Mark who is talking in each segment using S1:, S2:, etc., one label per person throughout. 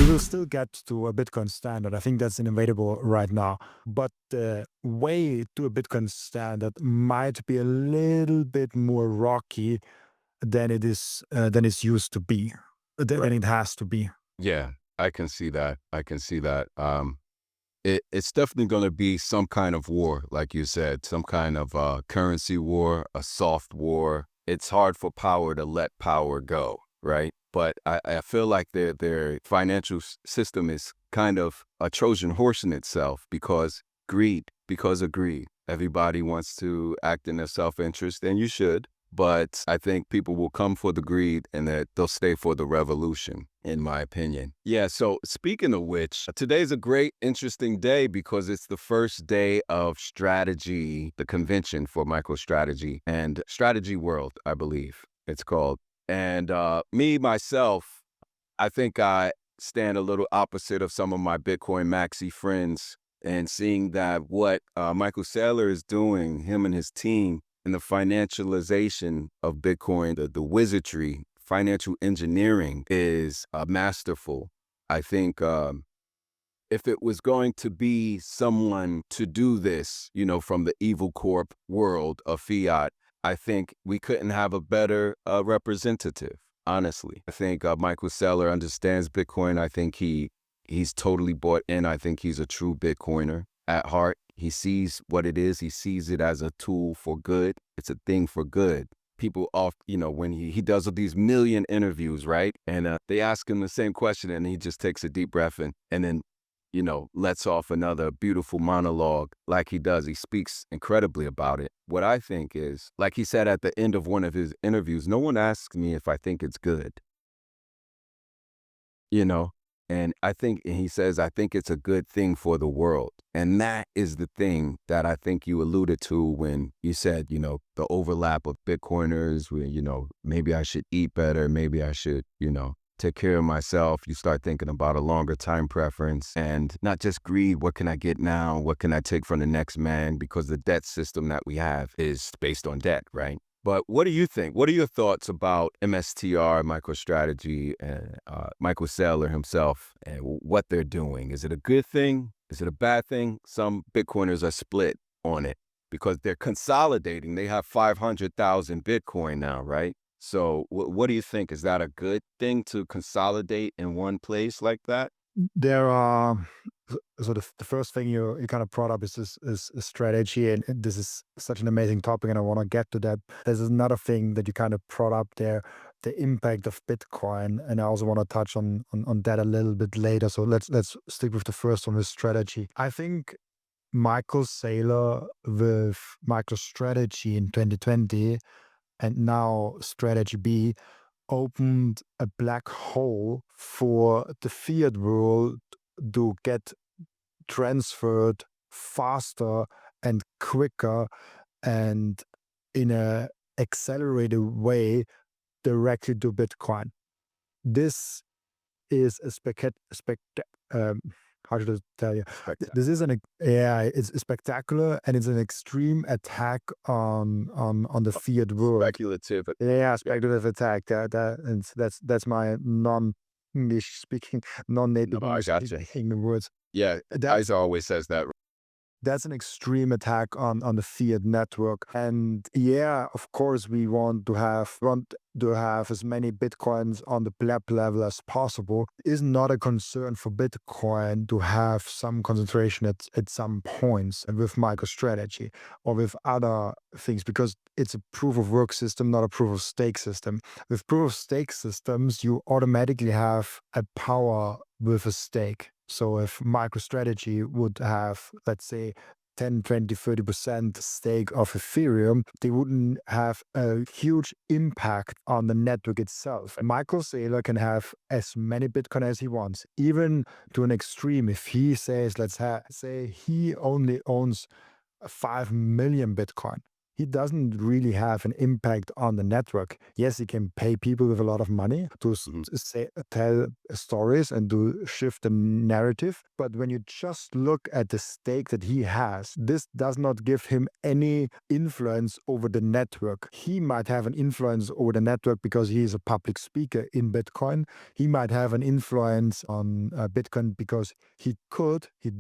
S1: will still get to a Bitcoin standard. I think that's inevitable right now. But the way to a Bitcoin standard might be a little bit more rocky than it's used to be, than it has to be.
S2: Yeah, I can see that. I can see that. It's definitely going to be some kind of war, like you said, some kind of currency war, a soft war. It's hard for power to let power go, right? But I feel like their financial system is kind of a Trojan horse in itself because of greed. Everybody wants to act in their self-interest, and you should. But I think people will come for the greed and that they'll stay for the revolution, in my opinion. Yeah, so speaking of which, today's a great, interesting day because it's the first day of strategy, the convention for MicroStrategy and Strategy World, I believe it's called. And myself, I think I stand a little opposite of some of my Bitcoin maxi friends and seeing that what Michael Saylor is doing, him and his team, and the financialization of Bitcoin, the wizardry, financial engineering is masterful. I think if it was going to be someone to do this, from the evil corp world of fiat, I think we couldn't have a better representative, honestly. I think Michael Saylor understands Bitcoin. I think he's totally bought in. I think he's a true Bitcoiner at heart. He sees what it is. He sees it as a tool for good. It's a thing for good. People when he does these million interviews, right? And they ask him the same question and he just takes a deep breath and then, lets off another beautiful monologue like he does. He speaks incredibly about it. What I think is, like he said at the end of one of his interviews, no one asks me if I think it's good. And he says, I think it's a good thing for the world. And that is the thing that I think you alluded to when you said, the overlap of Bitcoiners where, maybe I should eat better. Maybe I should, take care of myself. You start thinking about a longer time preference and not just greed. What can I get now? What can I take from the next man? Because the debt system that we have is based on debt, right? But what do you think? What are your thoughts about MSTR, MicroStrategy, and Michael Saylor himself, and what they're doing? Is it a good thing? Is it a bad thing? Some Bitcoiners are split on it because they're consolidating. They have 500,000 Bitcoin now, right? So what do you think? Is that a good thing to consolidate in one place like that?
S1: There are so the first thing you kind of brought up is strategy, and this is such an amazing topic, and I want to get to that. There's another thing that you kind of brought up there, the impact of Bitcoin, and I also want to touch on that a little bit later. So let's stick with the first one, with strategy. I think Michael Saylor with MicroStrategy in 2020 and now Strategy B opened a black hole for the fiat world to get transferred faster and quicker and in a accelerated way directly to Bitcoin. This is a how should I tell you? This is it's spectacular, and it's an extreme attack on the fiat world.
S2: Speculative.
S1: Yeah, speculative attack. That's my non-English speaking, non-native
S2: No, I
S1: English
S2: gotcha.
S1: speaking words.
S2: Yeah, Isa always says that.
S1: That's an extreme attack on the fiat network. And yeah, of course, we want to have as many Bitcoins on the pleb level as possible. Is not a concern for Bitcoin to have some concentration at some points with MicroStrategy or with other things, because it's a proof of work system, not a proof of stake system. With proof of stake systems, you automatically have a power with a stake. So if MicroStrategy would have, let's say, 10, 20, 30% stake of Ethereum, they wouldn't have a huge impact on the network itself. Michael Saylor can have as many Bitcoin as he wants, even to an extreme. If he says, say he only owns 5 million Bitcoin, he doesn't really have an impact on the network. Yes, he can pay people with a lot of money to
S2: Mhm.
S1: tell stories and to shift the narrative. But when you just look at the stake that he has, this does not give him any influence over the network. He might have an influence over the network because he is a public speaker in Bitcoin. He might have an influence on Bitcoin because he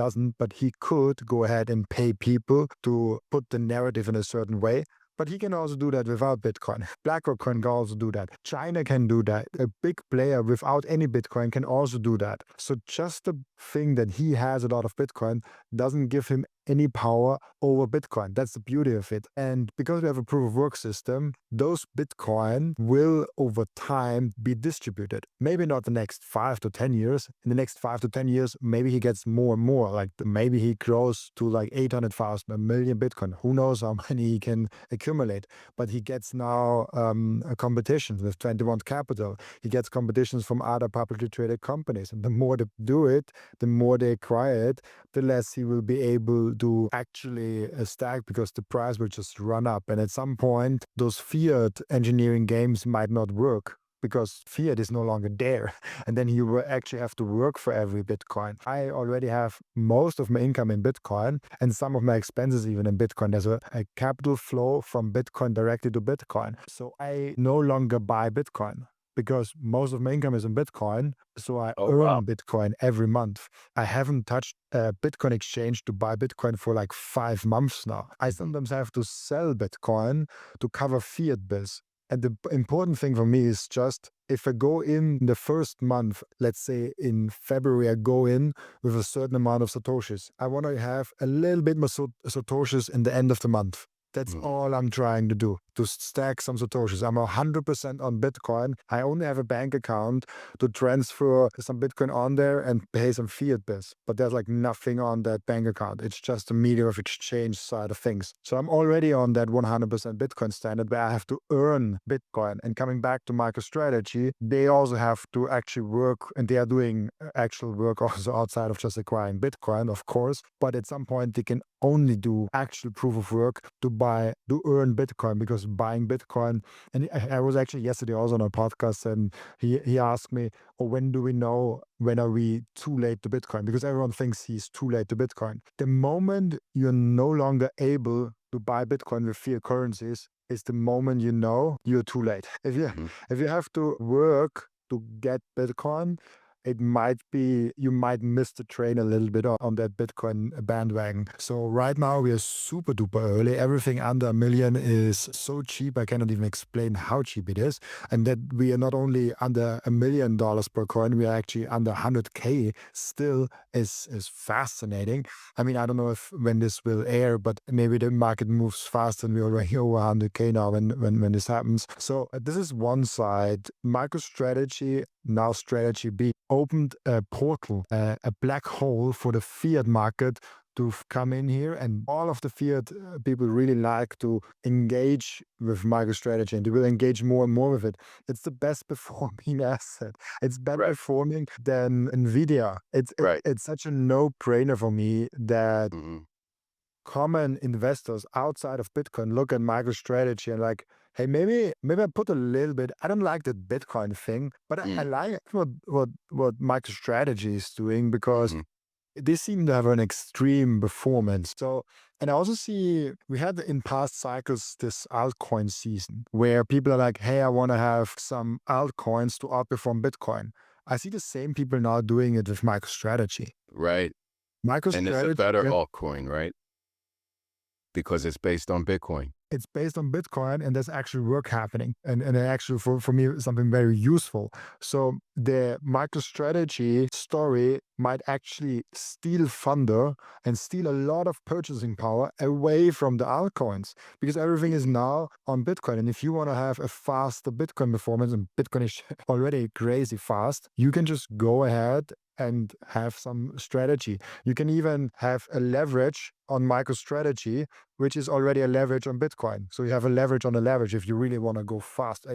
S1: doesn't, but he could go ahead and pay people to put the narrative in a certain way. But he can also do that without Bitcoin. BlackRock can also do that. China can do that. A big player without any Bitcoin can also do that. So just the thing that he has a lot of Bitcoin doesn't give him any power over Bitcoin. That's the beauty of it. And because we have a proof of work system, those Bitcoin will over time be distributed. Maybe not the next 5 to 10 years. In the next 5 to 10 years, maybe he gets more and more. Like maybe he grows to like 800,000, a million Bitcoin. Who knows how many he can accumulate? But he gets now a competition with 21 Capital. He gets competitions from other publicly traded companies. And the more they do it, the more they acquire it, the less he will be able to actually stack because the price will just run up. And at some point, those fiat engineering games might not work because fiat is no longer there. And then you will actually have to work for every Bitcoin. I already have most of my income in Bitcoin and some of my expenses even in Bitcoin. There's a capital flow from Bitcoin directly to Bitcoin. So I no longer buy Bitcoin because most of my income is in Bitcoin. So I
S2: Oh, wow.
S1: earn Bitcoin every month. I haven't touched a Bitcoin exchange to buy Bitcoin for like 5 months now. I
S2: Mhm.
S1: sometimes have to sell Bitcoin to cover fiat bills. And the important thing for me is just if I go in the first month, let's say in February, I go in with a certain amount of Satoshis. I want to have a little bit more Satoshis in the end of the month. That's
S2: Mhm.
S1: all I'm trying to do, to stack some Satoshis. I'm 100% on Bitcoin. I only have a bank account to transfer some Bitcoin on there and pay some fiat bills. But there's like nothing on that bank account. It's just a medium of exchange side of things. So I'm already on that 100% Bitcoin standard where I have to earn Bitcoin. And coming back to MicroStrategy, they also have to actually work, and they are doing actual work also outside of just acquiring Bitcoin, of course. But at some point, they can only do actual proof of work to earn Bitcoin, because buying Bitcoin, and I was actually yesterday also on a podcast, and he asked me, oh, when do we know, when are we too late to Bitcoin? Because everyone thinks he's too late to Bitcoin. The moment you're no longer able to buy Bitcoin with fiat currencies is the moment you know you're too late.
S2: Mhm.
S1: If you have to work to get Bitcoin, it might be you might miss the train a little bit on that Bitcoin bandwagon. So right now we are super duper early. Everything under 1 million is so cheap. I cannot even explain how cheap it is. And that we are not only under $1 million per coin, we are actually under 100K still is fascinating. I mean, I don't know if when this will air, but maybe the market moves fast and we're already over 100K now when this happens. So this is one side. MicroStrategy, now Strategy B, opened a portal, a black hole for the fiat market to come in here. And all of the fiat people really like to engage with MicroStrategy, and they will engage more and more with it. It's the best performing asset. It's better
S2: Right.
S1: performing than Nvidia.
S2: Right.
S1: It's such a no-brainer for me that
S2: Mhm.
S1: common investors outside of Bitcoin look at MicroStrategy and like, hey, maybe I put a little bit. I don't like the Bitcoin thing, but I
S2: Mm.
S1: like what MicroStrategy is doing because
S2: Mhm.
S1: they seem to have an extreme performance. So, and I also see we had in past cycles this altcoin season where people are like, hey, I want to have some altcoins to outperform Bitcoin. I see the same people now doing it with MicroStrategy.
S2: Right. And it's a
S1: MicroStrategy,
S2: better
S1: yeah,
S2: altcoin, right? Because it's based on Bitcoin.
S1: it's based on Bitcoin and there's actually work happening. And actually for me, something very useful. So the MicroStrategy story might actually steal thunder and steal a lot of purchasing power away from the altcoins because everything is now on Bitcoin. And if you want to have a faster Bitcoin performance, and Bitcoin is already crazy fast, you can just go ahead and have some strategy. You can even have a leverage on MicroStrategy, which is already a leverage on Bitcoin. So you have a leverage on a leverage if you really want to go fast.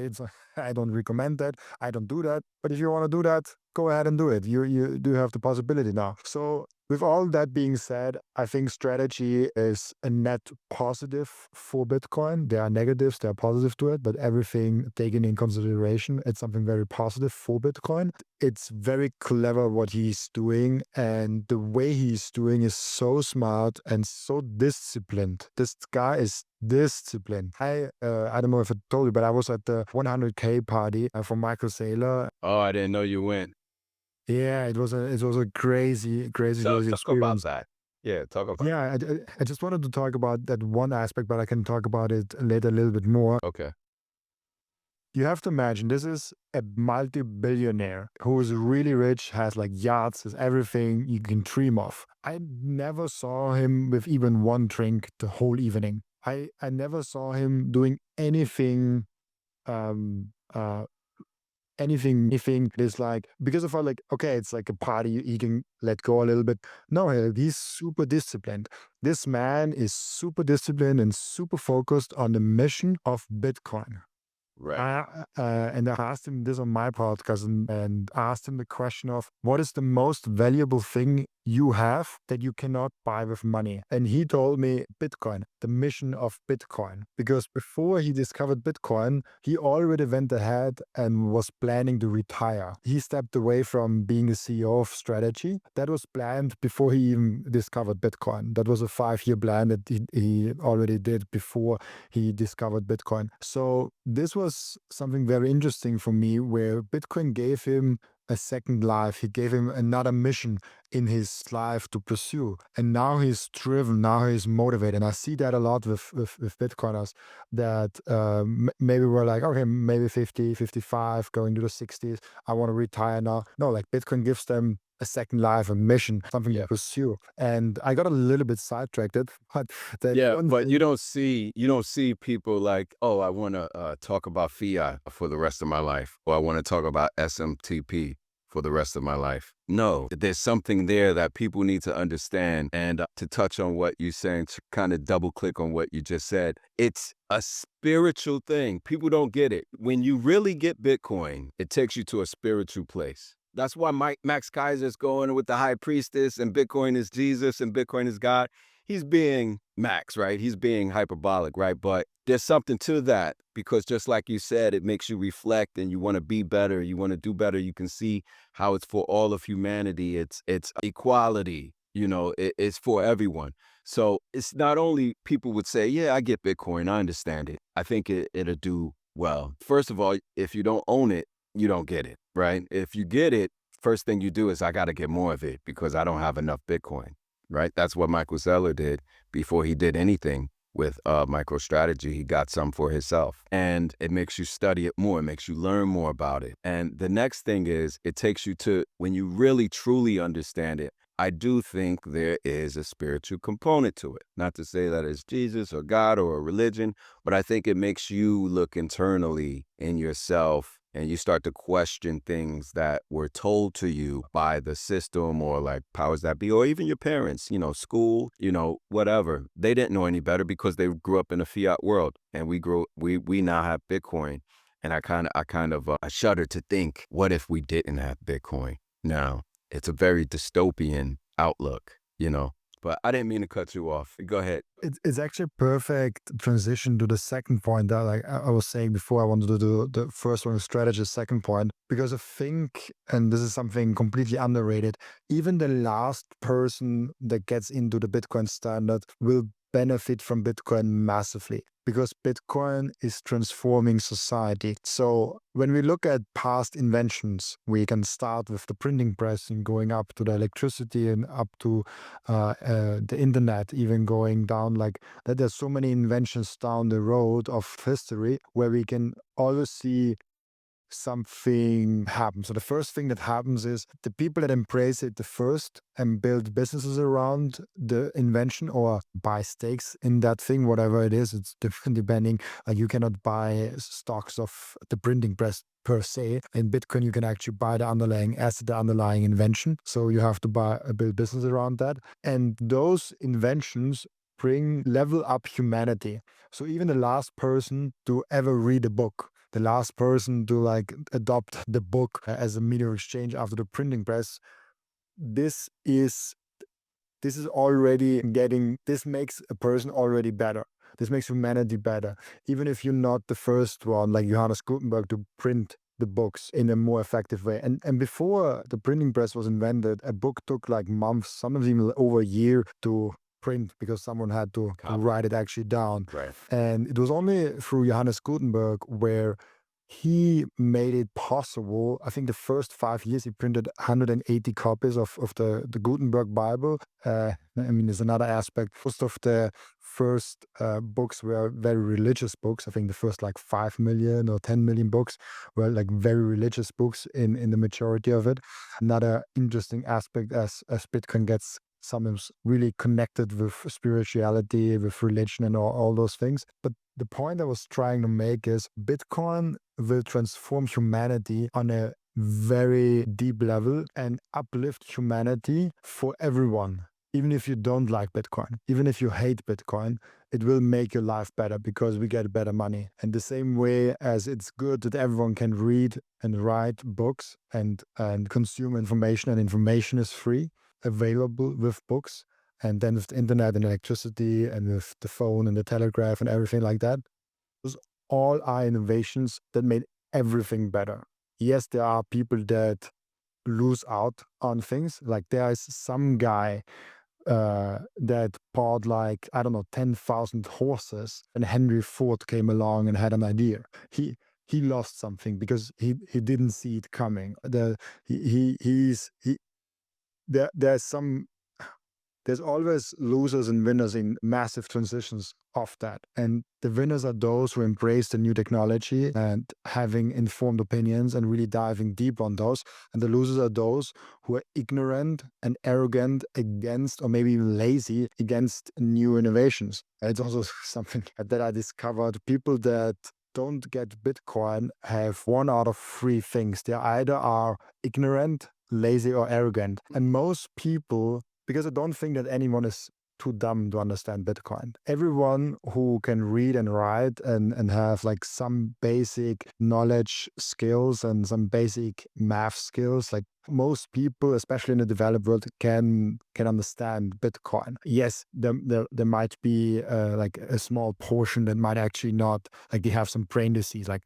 S1: I don't recommend that. I don't do that. But if you want to do that, go ahead and do it. You do have the possibility now. So With all that being said, I think strategy is a net positive for Bitcoin. There are negatives, there are positives to it, but everything taken in consideration, it's something very positive for Bitcoin. It's very clever what he's doing, and the way he's doing is so smart and so disciplined. This guy is disciplined. I don't know if I told you, but I was at the 100K party for Michael Saylor.
S2: Oh, I didn't know you went.
S1: Yeah, it was a crazy, crazy,
S2: So
S1: crazy
S2: talk about
S1: experience.
S2: that. Yeah, talk about.
S1: Yeah, I just wanted to talk about that one aspect, but I can talk about it later a little bit more.
S2: Okay.
S1: You have to imagine this is a multi-billionaire who is really rich, has like yachts, has everything you can dream of. I never saw him with even one drink the whole evening. I never saw him doing um uh anything is like, because of all, like, okay, it's like a party, he can let go a little bit. No, he's super disciplined. This man is super disciplined and super focused on the mission of Bitcoin.
S2: Right.
S1: And I asked him this on my podcast, and asked him the question of what is the most valuable thing you have that you cannot buy with money? And he told me Bitcoin, the mission of Bitcoin. Because before he discovered Bitcoin, he already went ahead and was planning to retire. He stepped away from being a CEO of strategy. That was planned before he even discovered Bitcoin. That was a 5-year plan that he already did before he discovered Bitcoin. So this was something very interesting for me, where Bitcoin gave him a second life. He gave him another mission in his life to pursue. And now he's driven, now he's motivated. And I see that a lot with Bitcoiners that maybe we're like, okay, maybe 50, 55, going to the 60s. I want to retire now. No, like Bitcoin gives them a second life, a mission, something to
S2: Yeah.
S1: pursue. And I got a little bit sidetracked, but that
S2: Yeah,
S1: one
S2: but
S1: thing.
S2: you don't see people like, oh, I want to talk about fiat for the rest of my life, or I want to talk about SMTP for the rest of my life. No, there's something there that people need to understand. And to touch on what you're saying, to kind of double click on what you just said, it's a spiritual thing. People don't get it. When you really get Bitcoin, it takes you to a spiritual place. That's why Max Kaiser's going with the high priestess, and Bitcoin is Jesus, and Bitcoin is God. He's being Max, right? He's being hyperbolic, right? But there's something to that, because just like you said, it makes you reflect and you want to be better. You want to do better. You can see how it's for all of humanity. It's equality. It's for everyone. So it's not only people would say, yeah, I get Bitcoin. I understand it. I think it'll do well. First of all, if you don't own it, you don't get it, right? If you get it, first thing you do is I got to get more of it because I don't have enough Bitcoin. Right? That's what Michael Saylor did before he did anything with MicroStrategy. He got some for himself. And it makes you study it more. It makes you learn more about it. And the next thing is it takes you to, when you really, truly understand it, I do think there is a spiritual component to it. Not to say that it's Jesus or God or a religion, but I think it makes you look internally in yourself, and you start to question things that were told to you by the system, or like powers that be, or even your parents, school, whatever. They didn't know any better because they grew up in a fiat world, and we now have Bitcoin. And I shudder to think, what if we didn't have Bitcoin? Now, it's a very dystopian outlook. But I didn't mean to cut you off. Go ahead.
S1: It's actually a perfect transition to the second point that, like I was saying before, I wanted to do the first one, strategy, second point, because I think, and this is something completely underrated, even the last person that gets into the Bitcoin standard will benefit from Bitcoin massively, because Bitcoin is transforming society. So when we look at past inventions, we can start with the printing press and going up to the electricity and up to the internet, even going down like that. There's so many inventions down the road of history where we can always see something happen. So the first thing that happens is the people that embrace it the first and build businesses around the invention, or buy stakes in that thing, whatever it is. It's different depending. Like you cannot buy stocks of the printing press per se. In Bitcoin, you can actually buy the underlying asset, the underlying invention. So you have to build business around that. And those inventions level up humanity. So even the last person to ever read a book, the last person to like adopt the book as a medium of exchange after the printing press, this is this is already this makes a person already better. This makes humanity better. Even if you're not the first one, like Johannes Gutenberg, to print the books in a more effective way. And before the printing press was invented, a book took like months, sometimes even over a year to print, because someone had to write it actually down.
S2: Right.
S1: And it was only through Johannes Gutenberg where he made it possible. I think the first 5 years he printed 180 copies of the Gutenberg Bible. I mean, there's another aspect. Most of the first books were very religious books. I think the first like 5 million or 10 million books were like very religious books in the majority of it. Another interesting aspect, as Bitcoin gets sometimes really connected with spirituality, with religion, and all those things. But the point I was trying to make is Bitcoin will transform humanity on a very deep level and uplift humanity for everyone. Even if you don't like Bitcoin, even if you hate Bitcoin, it will make your life better because we get better money. And the same way as it's good that everyone can read and write books and consume information, and information is free, available with books, and then with the internet and electricity and with the phone and the telegraph and everything like that. Those all are innovations that made everything better. Yes, there are people that lose out on things. Like there is some guy that bought like, I don't know, 10,000 horses, and Henry Ford came along and had an idea. He lost something because he didn't see it coming. There's always losers and winners in massive transitions of that. And the winners are those who embrace the new technology and having informed opinions and really diving deep on those. And the losers are those who are ignorant and arrogant against, or maybe even lazy against, new innovations. And it's also something that I discovered. People that don't get Bitcoin have one out of three things. They either are ignorant, lazy, or arrogant. And most people, because I don't think that anyone is too dumb to understand Bitcoin. Everyone who can read and write and have like some basic knowledge skills and some basic math skills, like most people, especially in the developed world, can understand Bitcoin. Yes, there might be like a small portion that might actually not, like they have some brain disease. Like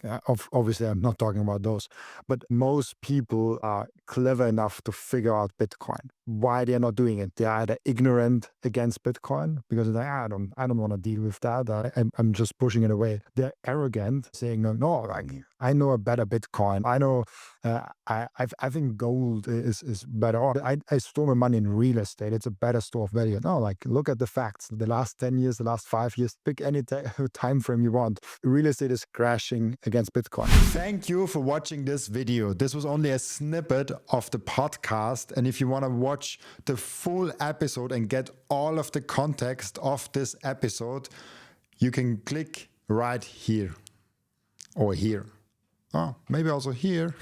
S1: obviously I'm not talking about those, but most people are clever enough to figure out Bitcoin. Why they're not doing it? They're either ignorant against Bitcoin because they're like, I don't want to deal with that. I'm just pushing it away. They're arrogant, saying no, like I know a better Bitcoin. I know. I think gold is better. Or I store my money in real estate. It's a better store of value. No, like look at the facts. The last 10 years, the last 5 years, pick any time frame you want. Real estate is crashing against Bitcoin. Thank you for watching this video. This was only a snippet of the podcast. And if you want to watch the full episode and get all of the context of this episode, you can click right here or here. Oh, maybe also here.